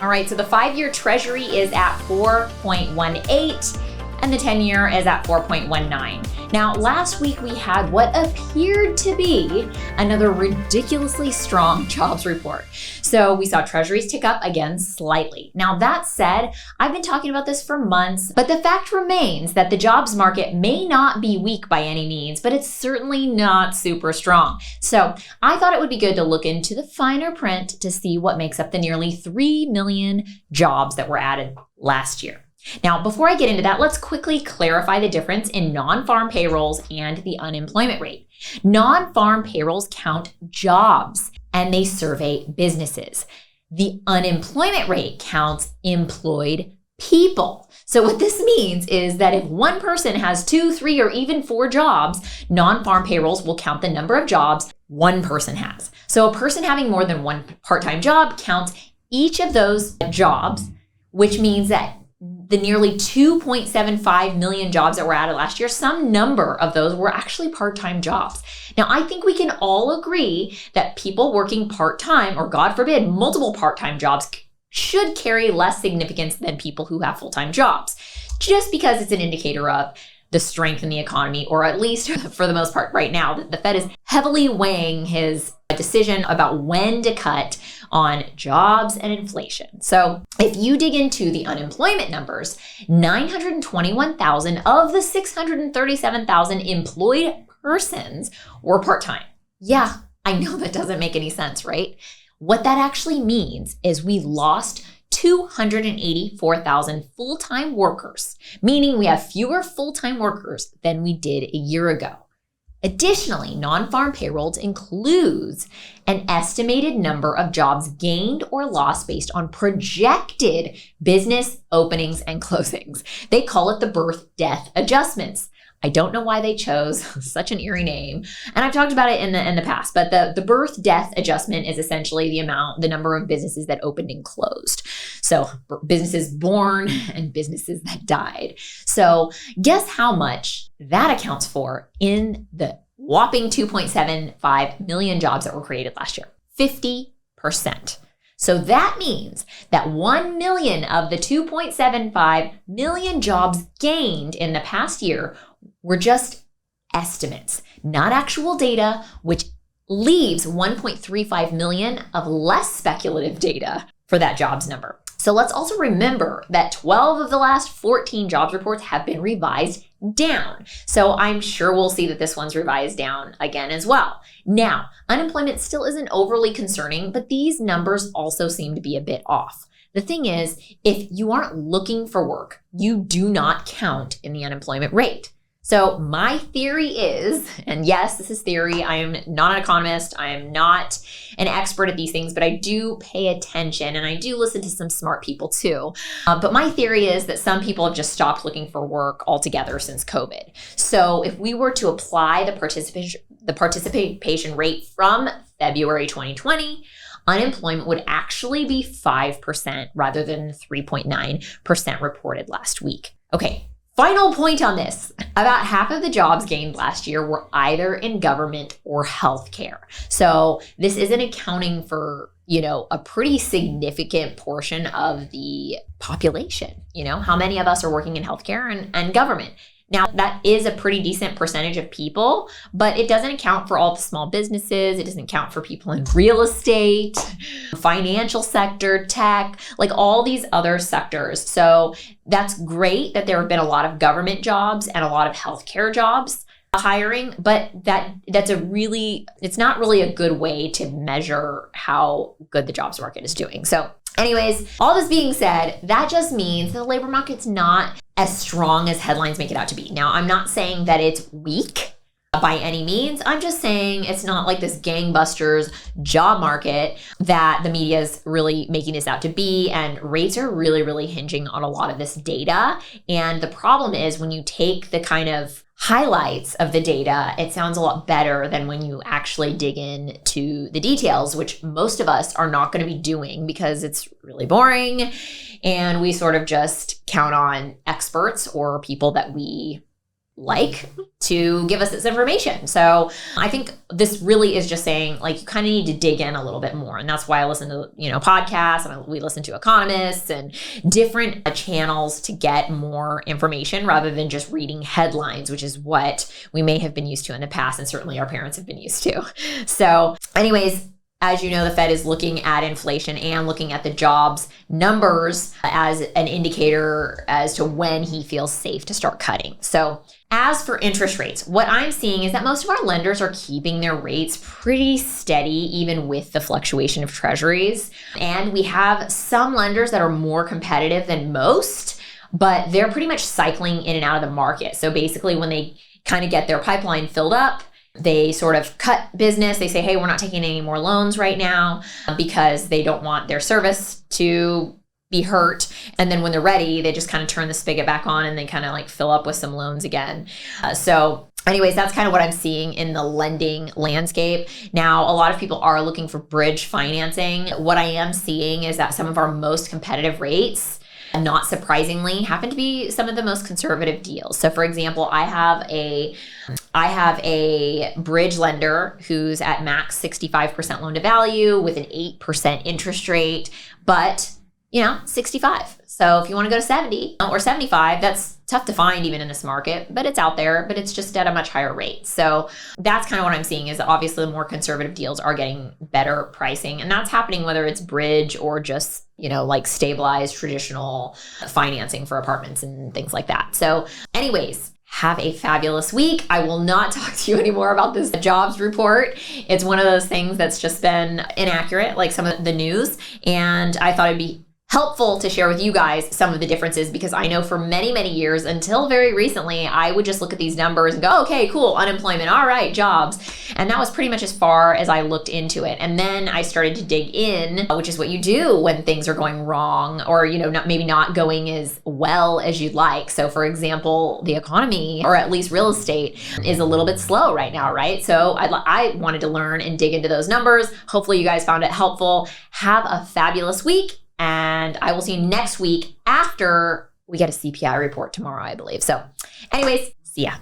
All right, so the 5-year treasury is at 4.18 and the 10-year is at 4.19. Now, last week we had what appeared to be another ridiculously strong jobs report. So we saw treasuries tick up again slightly. Now, that said, I've been talking about this for months, but the fact remains that the jobs market may not be weak by any means, but it's certainly not super strong. So I thought it would be good to look into the finer print to see what makes up the nearly 3 million jobs that were added last year. Now, before I get into that, let's quickly clarify the difference in non-farm payrolls and the unemployment rate. Non-farm payrolls count jobs and they survey businesses. The unemployment rate counts employed people. So what this means is that if one person has 2, 3, or even 4 jobs, non-farm payrolls will count the number of jobs one person has. So a person having more than one part-time job counts each of those jobs, which means that the nearly 2.75 million jobs that were added last year, some number of those were actually part-time jobs. Now, I think we can all agree that people working part-time, or God forbid, multiple part-time jobs should carry less significance than people who have full-time jobs, just because it's an indicator of the strength in the economy, or at least for the most part right now, the Fed is heavily weighing his decision about when to cut on jobs and inflation. So if you dig into the unemployment numbers, 921,000 of the 637,000 employed persons were part-time. Yeah, I know that doesn't make any sense, right? What that actually means is we lost 284,000 full-time workers, meaning we have fewer full-time workers than we did a year ago. Additionally, non-farm payrolls includes an estimated number of jobs gained or lost based on projected business openings and closings. They call it the birth-death adjustments. I don't know why they chose such an eerie name, and I've talked about it in the past, but the birth-death adjustment is essentially the number of businesses that opened and closed. So businesses born and businesses that died. So guess how much that accounts for in the whopping 2.75 million jobs that were created last year? 50%. So that means that 1 million of the 2.75 million jobs gained in the past year were just estimates, not actual data, which leaves 1.35 million of less speculative data for that jobs number. So let's also remember that 12 of the last 14 jobs reports have been revised down. So I'm sure we'll see that this one's revised down again as well. Now, unemployment still isn't overly concerning, but these numbers also seem to be a bit off. The thing is, if you aren't looking for work, you do not count in the unemployment rate. So my theory is, and yes, this is theory, I am not an economist, I am not an expert at these things, but I do pay attention and I do listen to some smart people too. But my theory is that some people have just stopped looking for work altogether since COVID. So if we were to apply the participation rate from February 2020, unemployment would actually be 5% rather than 3.9% reported last week. Okay. Final point on this. About half of the jobs gained last year were either in government or healthcare. So this isn't accounting for, a pretty significant portion of the population. How many of us are working in healthcare and government? Now, that is a pretty decent percentage of people, but it doesn't account for all the small businesses. It doesn't count for people in real estate, financial sector, tech, like all these other sectors. So that's great that there have been a lot of government jobs and a lot of healthcare jobs hiring, but it's not really a good way to measure how good the jobs market is doing. So anyways, all this being said, that just means that the labor market's not as strong as headlines make it out to be. Now, I'm not saying that it's weak by any means. I'm just saying it's not like this gangbusters job market that the media is really making this out to be. And rates are really, really hinging on a lot of this data. And the problem is when you take the kind of highlights of the data, it sounds a lot better than when you actually dig into the details, which most of us are not going to be doing because it's really boring. And we sort of just count on experts or people that we like to give us this information. So I think this really is just saying, like, you kind of need to dig in a little bit more. And that's why I listen to, podcasts, and we listen to economists and different channels to get more information rather than just reading headlines, which is what we may have been used to in the past. And certainly our parents have been used to. So anyways, as you know, the Fed is looking at inflation and looking at the jobs numbers as an indicator as to when he feels safe to start cutting. So as for interest rates, what I'm seeing is that most of our lenders are keeping their rates pretty steady, even with the fluctuation of treasuries. And we have some lenders that are more competitive than most, but they're pretty much cycling in and out of the market. So basically, when they kind of get their pipeline filled up, they sort of cut business. They say, hey, we're not taking any more loans right now because they don't want their service to be hurt. And then when they're ready, they just kind of turn the spigot back on and they kind of like fill up with some loans again. So anyways, that's kind of what I'm seeing in the lending landscape. Now, a lot of people are looking for bridge financing. What I am seeing is that some of our most competitive rates, not surprisingly, happen to be some of the most conservative deals. So for example, I have a bridge lender who's at max 65% loan to value with an 8% interest rate, but 65. So if you want to go to 70 or 75, that's tough to find even in this market, but it's out there, but it's just at a much higher rate. So that's kind of what I'm seeing is obviously the more conservative deals are getting better pricing. And that's happening whether it's bridge or just, like stabilized traditional financing for apartments and things like that. So anyways, have a fabulous week. I will not talk to you anymore about this jobs report. It's one of those things that's just been inaccurate, like some of the news. And I thought it'd be helpful to share with you guys some of the differences because I know for many, many years until very recently, I would just look at these numbers and go, okay, cool, unemployment, all right, jobs. And that was pretty much as far as I looked into it. And then I started to dig in, which is what you do when things are going wrong or, maybe not going as well as you'd like. So for example, the economy or at least real estate is a little bit slow right now, right? So I wanted to learn and dig into those numbers. Hopefully you guys found it helpful. Have a fabulous week. And I will see you next week after we get a CPI report tomorrow, I believe. So anyways, see ya.